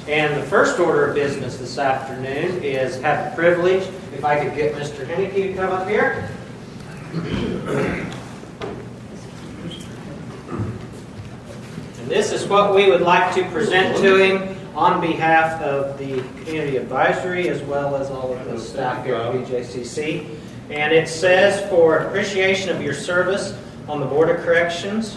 And the first order of business this afternoon is have the privilege, if I could get Mr. Hankey to come up here. And this is what we would like to present to him on behalf of the Community Advisory as well as all of the staff here at BJCC. And it says, for appreciation of your service on the Board of Corrections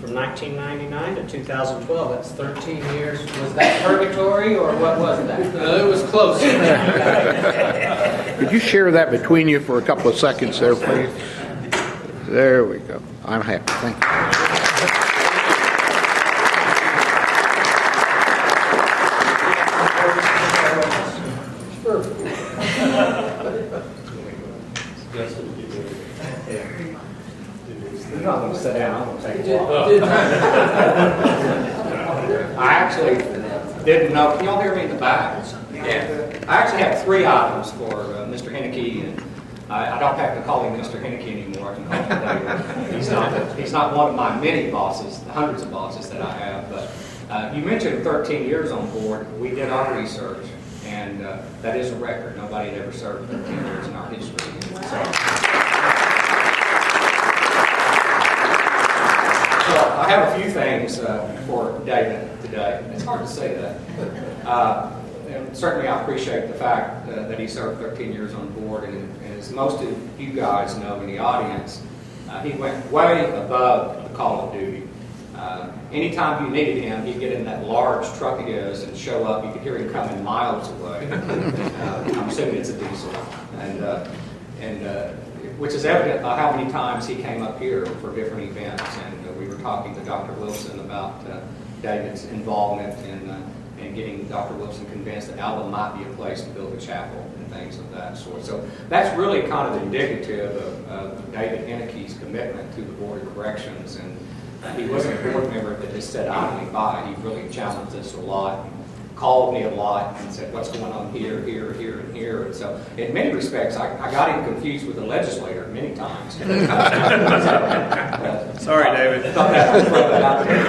from 1999 to 2012. That's 13 years. Was that purgatory or what was that? It was close. Could you share that between you for a couple of seconds there, please? There we go. I'm happy. Thank you. You're not going to sit down. I'm going to take a walk. I actually didn't know. Can y'all hear me in the back? Yeah. I actually have 3 items for Mr. Hankey, and I don't have to call him Mr. Hankey anymore. I can call him David. He's not one of my many bosses, the hundreds of bosses that I have. But you mentioned 13 years on board. We did our research, and that is a record. Nobody had ever served 13 years in our history. So I have a few things for David today. It's hard to say that. And certainly I appreciate the fact that he served 13 years on board. And as most of you guys know in the audience, he went way above the call of duty. Anytime you needed him, he'd get in that large truck of his and show up. You could hear him coming miles away. I'm assuming it's a diesel. Which is evident by how many times he came up here for different events. And we were talking to Dr. Wilson about David's involvement in getting Dr. Wilson convinced that Alba might be a place to build a chapel and things of that sort. So that's really kind of indicative of David Hankey's commitment to the Board of Corrections. And he wasn't a board member that just sat idly by. He really challenged us a lot. Called me a lot and said, what's going on here, here, here, and here. And so, in many respects, I got him confused with the legislator many times. Sorry, David. I thought that I'd throw that out there.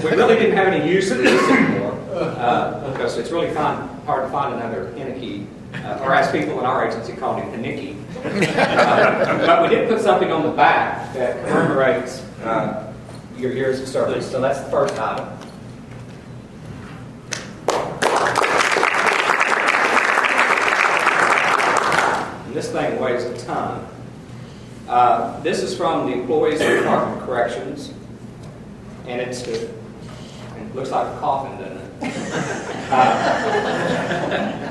We really didn't have any use of this anymore because it's really hard to find another Hankey, or as people in our agency called him, Hankey. But we did put something on the back that commemorates your years of service. So that's the first item. This thing weighs a ton. This is from the employees of the Department of Corrections, and it looks like a coffin, doesn't it?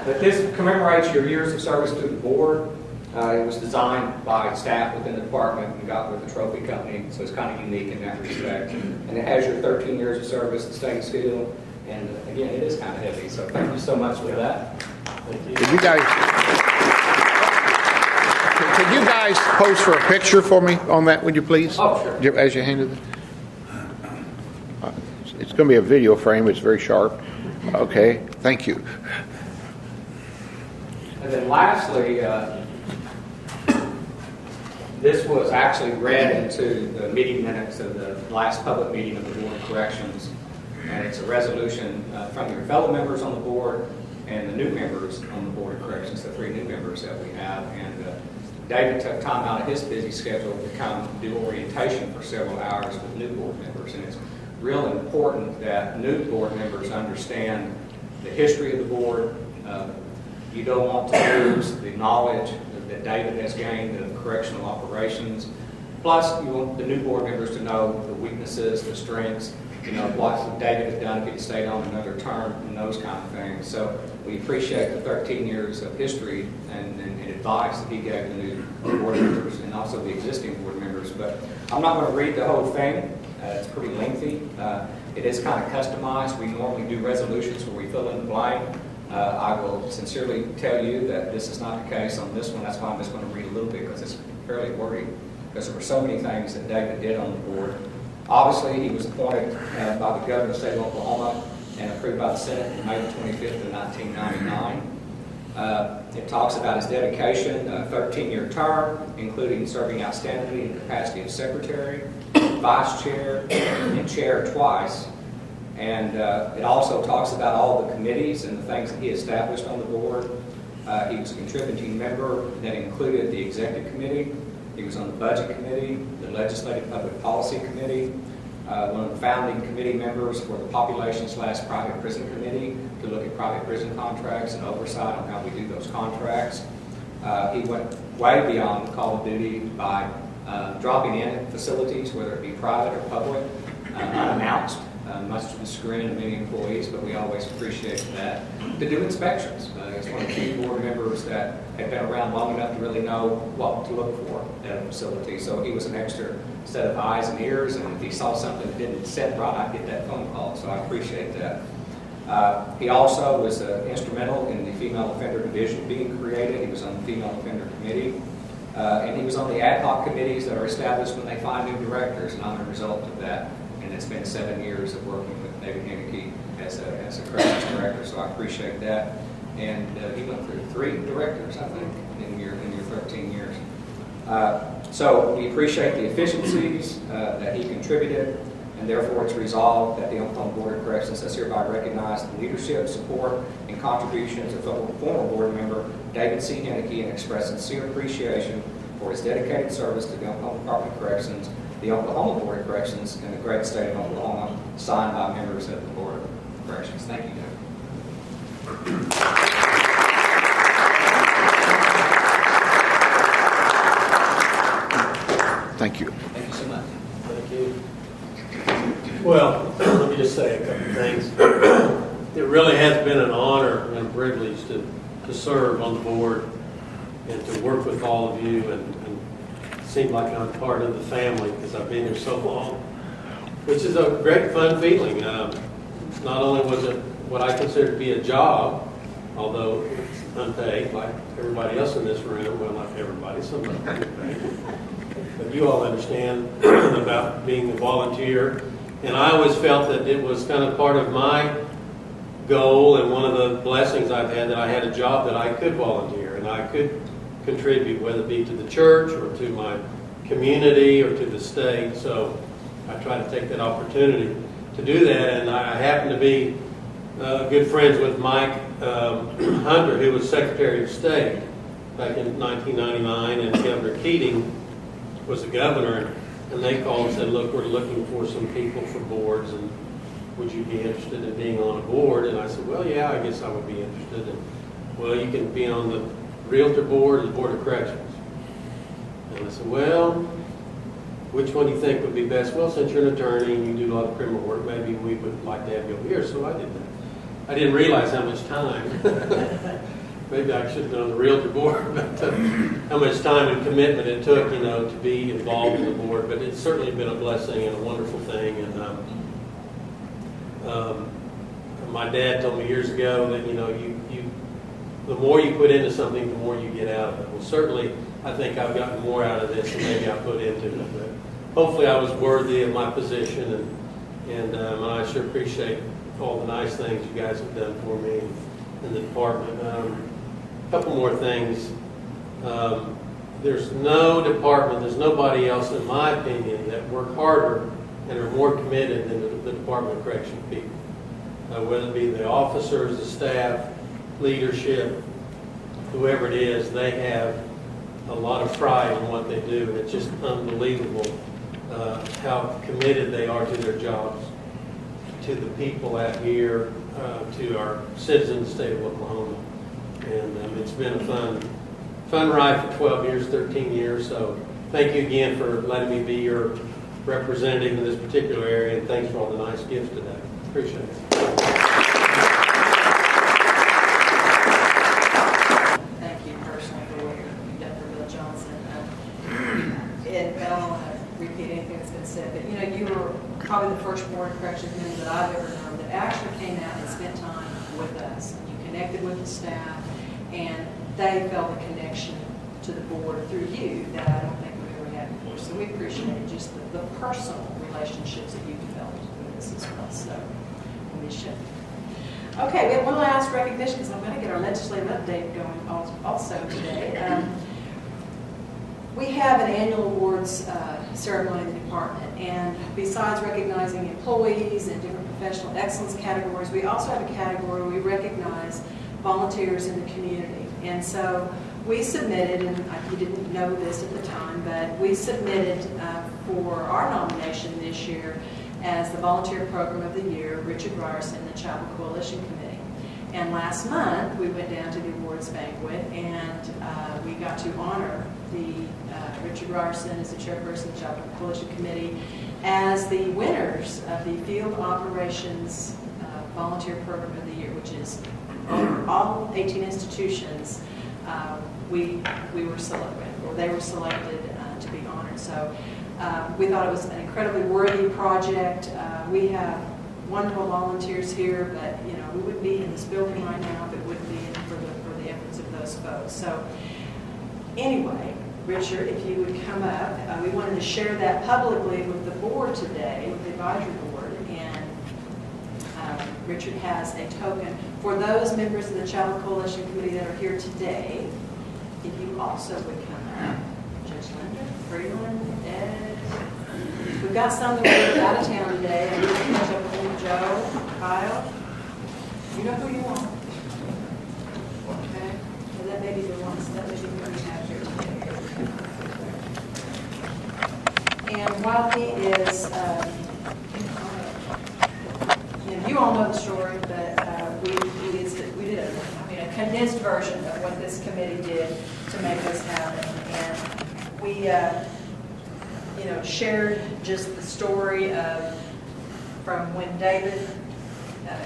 But this commemorates your years of service to the board. It was designed by staff within the department and got with the trophy company, so it's kind of unique in that respect. And it has your 13 years of service in stainless steel, and again, it is kind of heavy. So thank you so much for that. Thank you. Could you guys pose for a picture for me on that, would you please? Oh, sure. As you handle it. It's going to be a video frame. It's very sharp. Okay. Thank you. And then lastly, this was actually read into the meeting minutes of the last public meeting of the Board of Corrections. And it's a resolution from your fellow members on the board and the new members on the Board of Corrections, the 3 new members that we have. And David took time out of his busy schedule to come do orientation for several hours with new board members. And it's real important that new board members understand the history of the board. You don't want to lose the knowledge that David has gained of correctional operations. Plus, you want the new board members to know the weaknesses, the strengths, what David had done if he had stayed on another term, and those kind of things. So we appreciate the 13 years of history and advice that he gave the new board members and also the existing board members. But I'm not going to read the whole thing. It's pretty lengthy. It is kind of customized. We normally do resolutions where we fill in the blank. I will sincerely tell you that this is not the case on this one. That's why I'm just going to read a little bit because it's fairly wordy, because there were so many things that David did on the board. Obviously, he was appointed by the governor of the state of Oklahoma and approved by the Senate on May 25th of 1999. It talks about his dedication, a 13-year term, including serving outstandingly in the capacity of secretary, vice chair, and chair twice, And it also talks about all the committees and the things that he established on the board. He was a contributing member that included the executive committee. He was on the budget committee, the legislative public policy committee, one of the founding committee members for the population/private prison committee to look at private prison contracts and oversight on how we do those contracts. He went way beyond the call of duty by dropping in at facilities, whether it be private or public, unannounced, much to the chagrin of many employees, but we always appreciate that, to do inspections. He's one of the few board members that had been around long enough to really know what to look for at a facility. So he was an extra set of eyes and ears, and if he saw something that didn't set right, I'd get that phone call, so I appreciate that. He also was instrumental in the female offender division being created. He was on the female offender committee. And he was on the ad hoc committees that are established when they find new directors, and I'm a result of that. And it's been 7 years of working with David Hankey as a corrections director, so I appreciate that. And he went through 3 directors, I think, in your 13 years. So we appreciate the efficiencies that he contributed, and therefore it's resolved that the Oklahoma Board of Corrections has hereby recognized the leadership, support, and contributions of former board member David C. Hankey and express sincere appreciation for his dedicated service to the Oklahoma Department of Corrections, the Oklahoma Board of Corrections, and the great state of Oklahoma, signed by members of the Board of Corrections. Thank you, David. Thank you. Thank you so much. Thank you. Well, let me just say a couple of things. It really has been an honor and a privilege to serve on the board and to work with all of you, and it seems like I'm part of the family because I've been here so long, which is a great fun feeling. Not only was it what I consider to be a job, although it's unpaid like everybody else in this room, well, not everybody, somebody paid. But you all understand about being a volunteer. And I always felt that it was kind of part of my goal and one of the blessings I've had that I had a job that I could volunteer and I could contribute, whether it be to the church or to my community or to the state. So I try to take that opportunity to do that. And I happen to be good friends with Mike Hunter, who was Secretary of State back in 1999, and Governor Keating was the governor, and they called and said, look, we're looking for some people for boards, and would you be interested in being on a board? And I said, well, yeah, I guess I would be interested. And, well, you can be on the Realtor Board or the Board of Corrections. And I said, well, which one do you think would be best? Well, since you're an attorney and you do a lot of criminal work, maybe we would like to have you over here. So I did that. I didn't realize how much time. Maybe I should have been on the Realtor Board, but how much time and commitment it took, to be involved in the board. But it's certainly been a blessing and a wonderful thing. And my dad told me years ago that, the more you put into something, the more you get out of it. Well, certainly, I think I've gotten more out of this than maybe I put into it. But hopefully I was worthy of my position, and I sure appreciate all the nice things you guys have done for me in the department. A couple more things. There's no department, there's nobody else, in my opinion, that work harder and are more committed than the Department of Corrections people. Whether it be the officers, the staff, leadership, whoever it is, they have a lot of pride in what they do, and it's just unbelievable how committed they are to their jobs, to the people out here, to our citizens of the state of Oklahoma. And it's been a fun ride for 12 years, 13 years. So thank you again for letting me be your representative in this particular area, and thanks for all the nice gifts today. Appreciate it. Thank you personally for what you've done for Bill Johnson. And I don't want to repeat anything that's been said, but you were probably the first Board of Corrections member that I've ever known that actually came out and spent time with us. You connected with the staff, and they felt a connection to the board through you that I don't think we've ever had before. So we appreciate just the personal relationships that you've developed with us as well. So we should. Okay, we have one last recognition because I'm going to get our legislative update going also today. We have an annual awards ceremony in the department. And besides recognizing employees and different professional excellence categories, we also have a category where we recognize volunteers in the community. And so we submitted, and you didn't know this at the time, but we submitted for our nomination this year as the Volunteer Program of the Year, Richard Ryerson, the Chapel Coalition Committee. And last month, we went down to the awards banquet, and we got to honor the Richard Ryerson as the chairperson of the Chapel Coalition Committee as the winners of the Field Operations Volunteer Program of the Year, which is all 18 institutions we were selected, or they were selected to be honored. So we thought it was an incredibly worthy project. We have wonderful volunteers here, but we wouldn't be in this building right now if it wouldn't be for the efforts of those folks. So anyway, Richard, if you would come up, we wanted to share that publicly with the board today, with the advisory board, and Richard has a token for those members of the Chapel Coalition Committee that are here today. If you also would come up, Judge Linder, Freeland, Ed. We've got some that are out of town today, and we're going to catch up with you, Joe, Kyle. You know who you want. Okay? And that may be the ones that we have here today. And while he is, you all know the story, but we did a condensed version of what this committee did to make this happen. And we shared just the story of from when David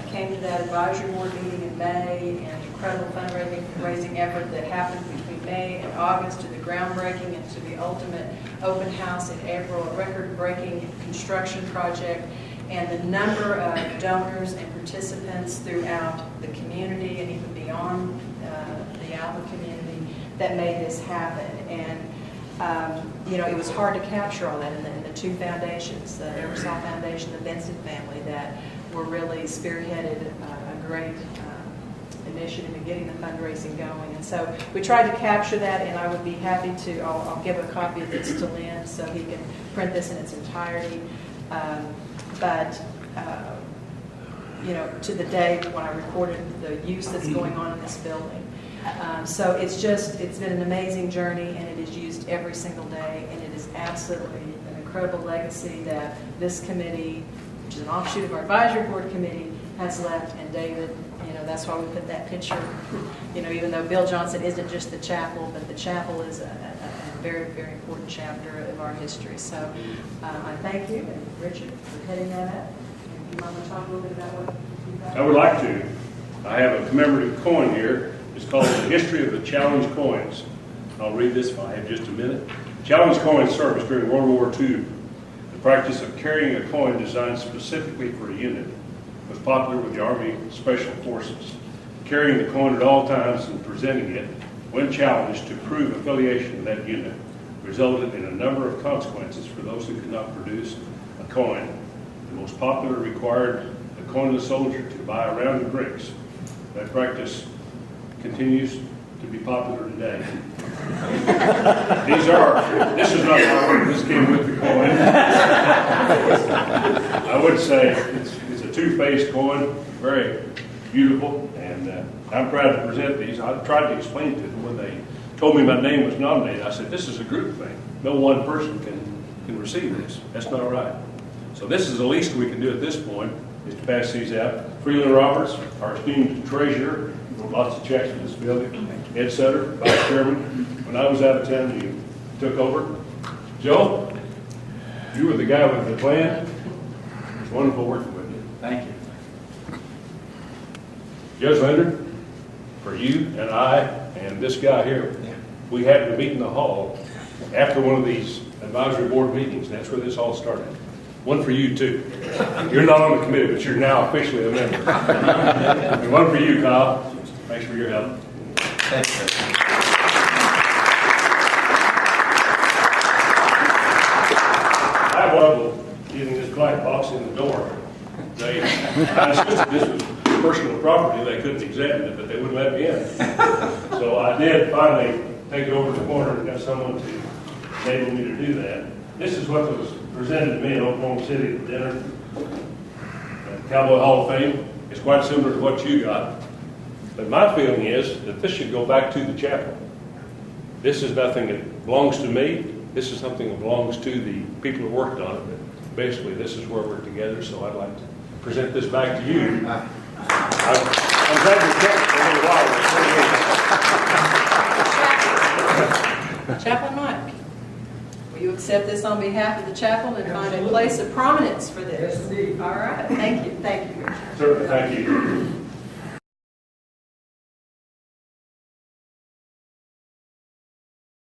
came to that advisory board meeting in May, and the incredible fundraising effort that happened between May and August, to the groundbreaking and to the ultimate open house in April, a record-breaking construction project, and the number of donors and participants throughout the community and even beyond the Alva community that made this happen. And it was hard to capture all that in the two foundations, the Eversole Foundation, the Benson family, that were really spearheaded a great initiative in getting the fundraising going. And so we tried to capture that, and I would be happy to, I'll give a copy of this to Lynn so he can print this in its entirety. To the day when I reported the use that's going on in this building. So it's been an amazing journey, and it is used every single day, and it is absolutely an incredible legacy that this committee, which is an offshoot of our advisory board committee, has left. And David, that's why we put that picture, even though Bill Johnson isn't just the chapel, but the chapel is a very, very important chapter of our history. So I thank you, and Richard, for heading that up. You want to talk a little bit about what you got? I would like to. I have a commemorative coin here. It's called The History of the Challenge Coins. I'll read this if I have just a minute. Challenge coin service during World War II. The practice of carrying a coin designed specifically for a unit was popular with the Army Special Forces. Carrying the coin at all times and presenting it when challenged to prove affiliation with that unit resulted in a number of consequences for those who could not produce a coin. The most popular required the coin of the soldier to buy a round of bricks. That practice continues to be popular today. This is not coin, this came with the coin. I would say it's a two-faced coin, very beautiful, and I'm proud to present these. I tried to explain to them when they told me my name was nominated. I said, this is a group thing. No one person can receive this. That's not right. So this is the least we can do at this point, is to pass these out. Freeland Roberts, our esteemed treasurer, lots of checks in this building. Ed Sutter, vice chairman. When I was out of town, you took over. Joe, you were the guy with the plan. It's wonderful working with you. Thank you. Judge Linder, for you and I and this guy here, we had to meet in the hall after one of these advisory board meetings. That's where this all started. One for you, too. You're not on the committee, but you're now officially a member. And one for you, Kyle. Thanks for your help. Thank you. I have trouble getting this black box in the door. I insisted this was personal property. They couldn't examine it, but they wouldn't let me in. So I did finally take it over to the corner and got someone to enable me to do that. This is what was presented to me in Oklahoma City at dinner at Cowboy Hall of Fame. It's quite similar to what you got. But my feeling is that this should go back to the chapel. This is nothing that belongs to me. This is something that belongs to the people who worked on it. But basically, this is where we're together, so I'd like to present this back to you. I'm glad you kept it for a little while. Chaplain Mike, will you accept this on behalf of the chapel and find a place of prominence for this? Yes, indeed. All right, thank you, Commissioner. Certainly, thank you.